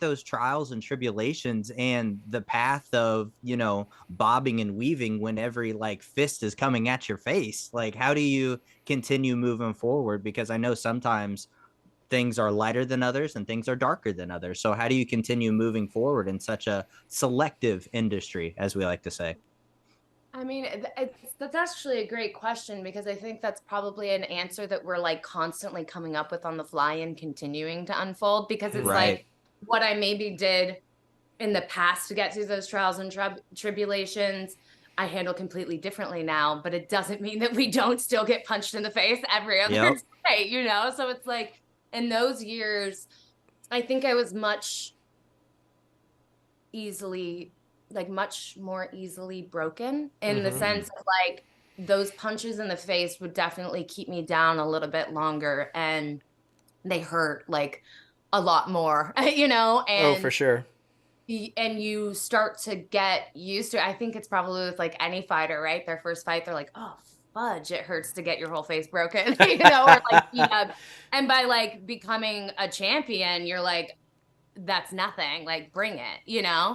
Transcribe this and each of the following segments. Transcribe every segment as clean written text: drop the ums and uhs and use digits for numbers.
those trials and tribulations and the path of, bobbing and weaving when every like fist is coming at your face? Like, how do you continue moving forward? Because I know sometimes things are lighter than others and things are darker than others. So how do you continue moving forward in such a selective industry, as we like to say? I mean, that's actually a great question because I think that's probably an answer that we're like constantly coming up with on the fly and continuing to unfold because it's Right. like what I maybe did in the past to get through those trials and tribulations, I handle completely differently now, but it doesn't mean that we don't still get punched in the face every other Yep. day, you know? So it's like in those years, I think I was easily much more easily broken in the Mm-hmm. sense of like those punches in the face would definitely keep me down a little bit longer and they hurt like a lot more, Oh, for and sure. you start to get used to it. I think it's probably with like any fighter, right? Their first fight, they're like, oh, fudge, it hurts to get your whole face broken, or like beat up. And by like becoming a champion, you're like, that's nothing, like bring it,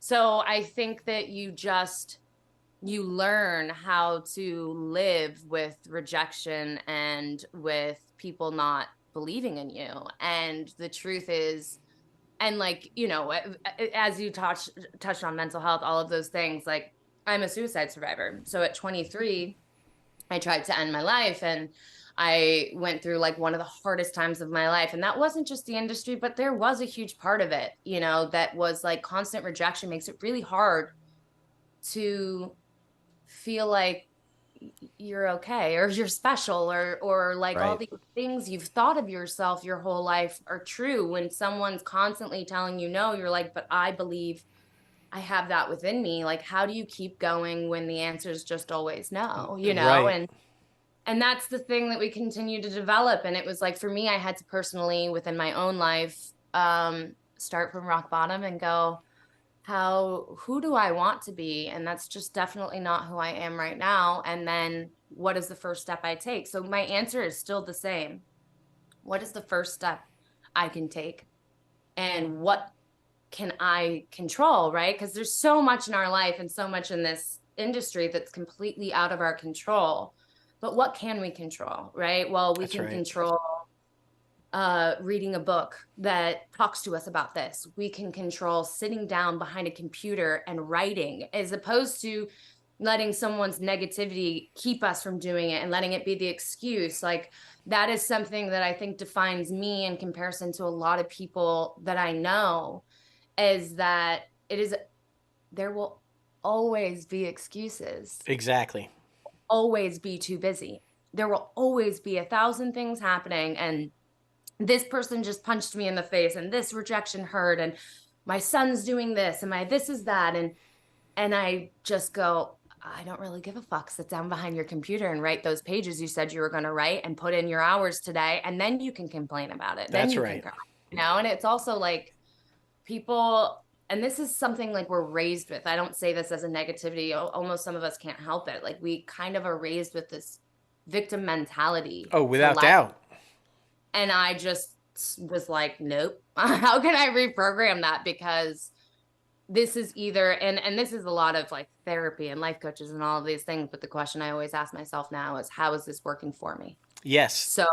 So I think that you learn how to live with rejection and with people not believing in you. And the truth is, and like as you touched on mental health, all of those things, like I'm a suicide survivor, so at 23 I tried to end my life, and I went through like one of the hardest times of my life, and that wasn't just the industry, but there was a huge part of it, that was like constant rejection makes it really hard to feel like you're okay or you're special or like all Right. these things you've thought of yourself your whole life are true. When someone's constantly telling you no, you're like, but I believe I have that within me. Like, how do you keep going when the answer is just always no, Right. and that's the thing that we continue to develop. And it was like, for me, I had to personally within my own life start from rock bottom and go, who do I want to be? And that's just definitely not who I am right now. And then what is the first step I take? So my answer is still the same. What is the first step I can take? And what can I control, right? Because there's so much in our life and so much in this industry that's completely out of our control. But what can we control, right? Well, we That's can right. control reading a book that talks to us about this. We can control sitting down behind a computer and writing, as opposed to letting someone's negativity keep us from doing it and letting it be the excuse. Like, that is something that I think defines me in comparison to a lot of people that I know, is that there will always be excuses, Exactly. always be too busy. There will always be 1,000 things happening, and this person just punched me in the face, and this rejection hurt, and my son's doing this, and my this is that, and I just go, I don't really give a fuck. Sit down behind your computer and write those pages you said you were going to write and put in your hours today, and then you can complain about it. Then That's you can right. cry, And it's also like people, and this is something like we're raised with. I don't say this as a negativity. Almost some of us can't help it. Like, we kind of are raised with this victim mentality Oh, to without life. doubt. And I just was like, nope. How can I reprogram that? Because this is either, and this is a lot of like therapy and life coaches and all of these things, but the question I always ask myself now is, how is this working for me? Yes. So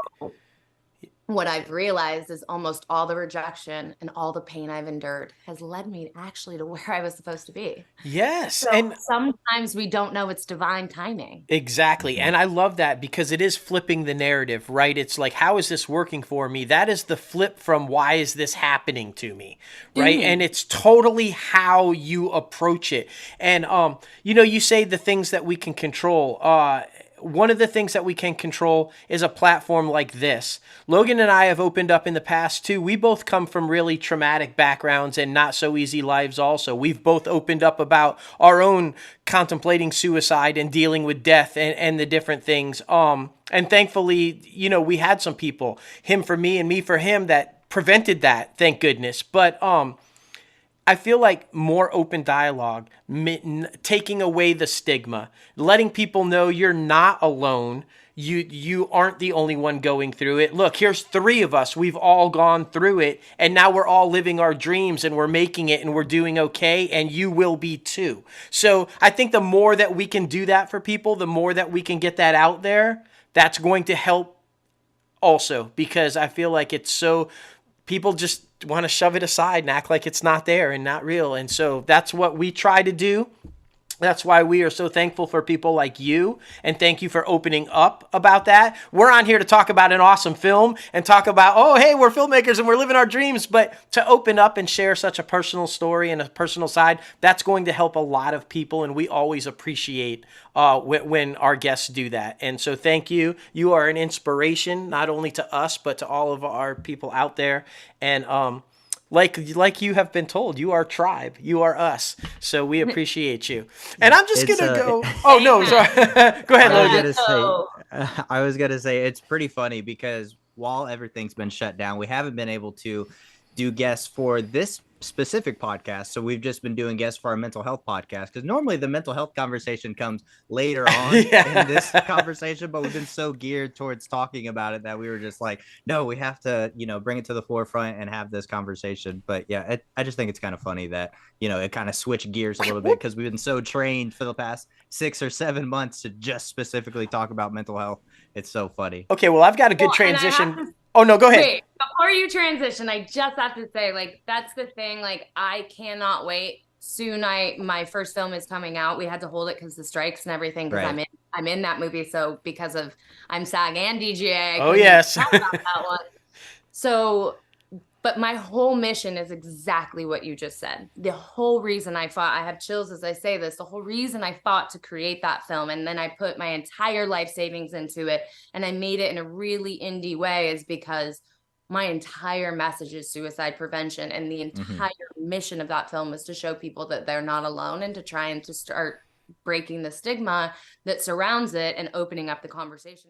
what I've realized is almost all the rejection and all the pain I've endured has led me actually to where I was supposed to be. Yes. So And sometimes we don't know it's divine timing. exactly. Mhm. And I love that because it is flipping the narrative, right? It's like, how is this working for me? That is the flip from why is this happening to me, right? And Mm. it's totally how you approach it. And you say the things that we can control. One of the things that we can control is a platform like this. Logan and I have opened up in the past too. We both come from really traumatic backgrounds and not so easy lives also. We've both opened up about our own contemplating suicide and dealing with death and the different things. And thankfully, we had some people, him for me and me for him, that prevented that, thank goodness. But I feel like more open dialogue, taking away the stigma, letting people know you're not alone. you aren't the only one going through it. Look, here's three of us. We've all gone through it, and now we're all living our dreams, and we're making it, and we're doing okay, and you will be too. So I think the more that we can do that for people, the more that we can get that out there, that's going to help also, because I feel like it's so, people just want to shove it aside and act like it's not there and not real. And so that's what we try to do. That's why we are so thankful for people like you, and thank you for opening up about that. We're on here to talk about an awesome film and talk about, oh, hey, we're filmmakers and we're living our dreams, but to open up and share such a personal story and a personal side, that's going to help a lot of people, and we always appreciate when our guests do that. And so thank you. You are an inspiration, not only to us, but to all of our people out there. And like you have been told, you are tribe, you are us, so we appreciate you. And I'm just It's gonna go, oh no, sorry. Go ahead, I was Logan. gonna say, I was gonna say it's pretty funny because while everything's been shut down, we haven't been able to do guests for this specific podcast. So we've just been doing guests for our mental health podcast because normally the mental health conversation comes later on in this conversation, but we've been so geared towards talking about it that we were just like, no, we have to, bring it to the forefront and have this conversation. But yeah, I just think it's kind of funny that, it kind of switched gears a little bit because we've been so trained for the past 6 or 7 months to just specifically talk about mental health. It's so funny. Okay, well, I've got a good transition. Oh no, go ahead. Wait, before you transition, I just have to say, like, that's the thing. Like, I cannot wait. Soon, my first film is coming out. We had to hold it because the strikes and everything. Because Right. I'm in that movie. So because of I'm SAG and DGA. Oh yes. Talk about that one. So, but my whole mission is exactly what you just said. The whole reason I fought, I have chills as I say this, the whole reason I fought to create that film, and then I put my entire life savings into it, and I made it in a really indie way, is because my entire message is suicide prevention. And the entire mission of that film was to show people that they're not alone, and to try and to start breaking the stigma that surrounds it and opening up the conversation.